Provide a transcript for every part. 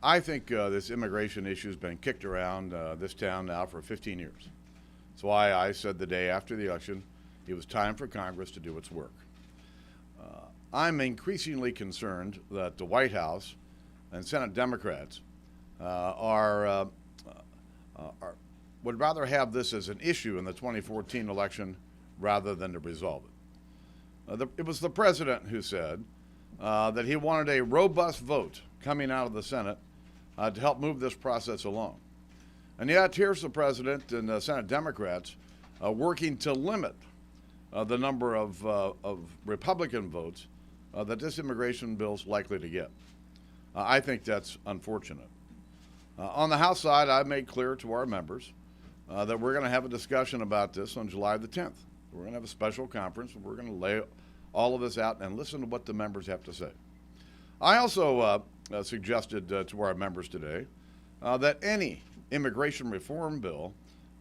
I think this immigration issue has been kicked around this town now for 15 years. That's why I said the day after the election it was time for Congress to do its work. I'm increasingly concerned that the White House and Senate Democrats would rather have this as an issue in the 2014 election rather than to resolve it. It was the president who said that he wanted a robust vote coming out of the Senate to help move this process along. And yet, here's the president and the Senate Democrats working to limit the number of Republican votes that this immigration bill is likely to get. I think that's unfortunate. On the House side, I made clear to our members that we're going to have a discussion about this on July the 10th. We're going to have a special conference, and we're going to lay all of this out and listen to what the members have to say. I also suggested to our members today that any immigration reform bill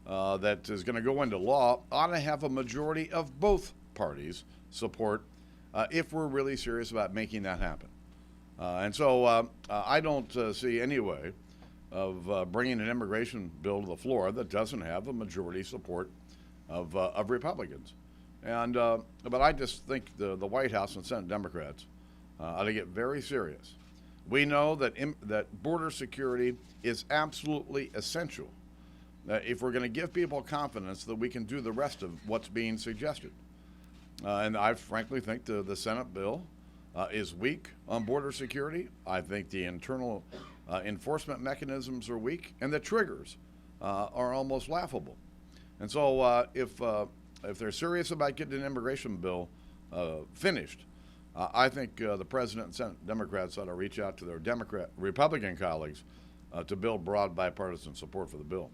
that is going to go into law ought to have a majority of both parties support if we're really serious about making that happen. And so I don't see any way of bringing an immigration bill to the floor that doesn't have a majority support of Republicans. And but I just think the White House and Senate Democrats ought to get very serious. We know that that border security is absolutely essential if we're going to give people confidence that we can do the rest of what's being suggested. And I frankly think the Senate bill is weak on border security. I think the internal enforcement mechanisms are weak, and the triggers are almost laughable. And so if they're serious about getting an immigration bill finished, I think the President and Senate Democrats ought to reach out to their Republican colleagues to build broad bipartisan support for the bill.